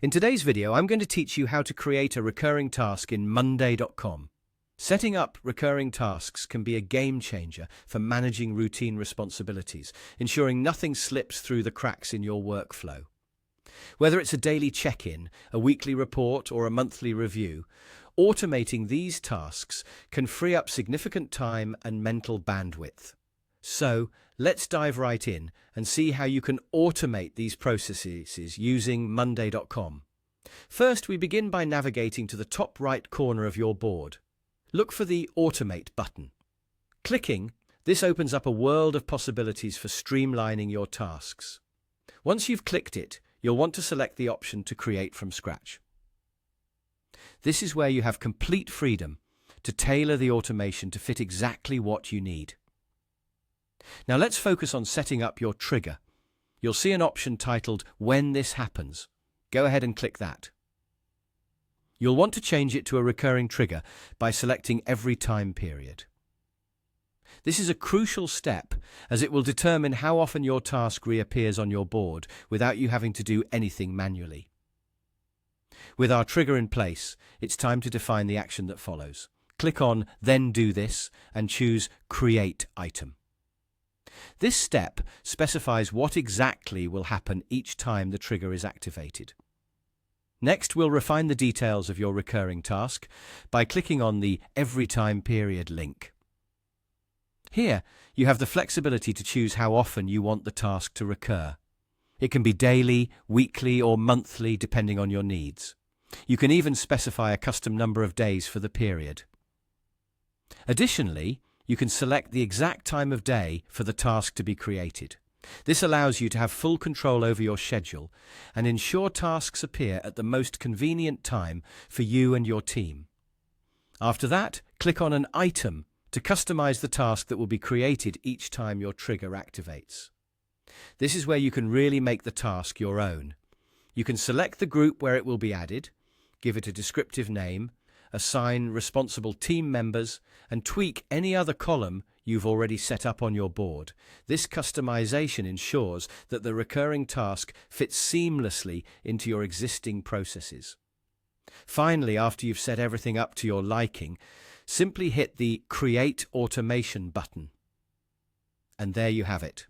In today's video, I'm going to teach you how to create a recurring task in Monday.com. Setting up recurring tasks can be a game changer for managing routine responsibilities, ensuring nothing slips through the cracks in your workflow. Whether it's a daily check-in, a weekly report, or a monthly review, automating these tasks can free up significant time and mental bandwidth. So, let's dive right in and see how you can automate these processes using Monday.com. First, we begin by navigating to the top right corner of your board. Look for the Automate button. Clicking, this opens up a world of possibilities for streamlining your tasks. Once you've clicked it, you'll want to select the option to create from scratch. This is where you have complete freedom to tailor the automation to fit exactly what you need. Now let's focus on setting up your trigger. You'll see an option titled When This Happens. Go ahead and click that. You'll want to change it to a recurring trigger by selecting every time period. This is a crucial step as it will determine how often your task reappears on your board without you having to do anything manually. With our trigger in place, it's time to define the action that follows. Click on Then Do This and choose Create Item. This step specifies what exactly will happen each time the trigger is activated. Next, we'll refine the details of your recurring task by clicking on the Every Time Period link. Here, you have the flexibility to choose how often you want the task to recur. It can be daily, weekly, or monthly, depending on your needs. You can even specify a custom number of days for the period. Additionally, you can select the exact time of day for the task to be created. This allows you to have full control over your schedule and ensure tasks appear at the most convenient time for you and your team. After that, click on an item to customize the task that will be created each time your trigger activates. This is where you can really make the task your own. You can select the group where it will be added, give it a descriptive name, assign responsible team members, and tweak any other column you've already set up on your board. This customization ensures that the recurring task fits seamlessly into your existing processes. Finally, after you've set everything up to your liking, simply hit the Create Automation button. And there you have it.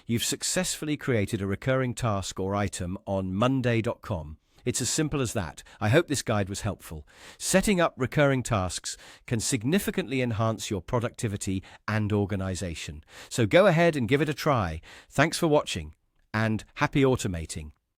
You've successfully created a recurring task or item on Monday.com. It's as simple as that. I hope this guide was helpful. Setting up recurring tasks can significantly enhance your productivity and organization. So go ahead and give it a try. Thanks for watching, and happy automating.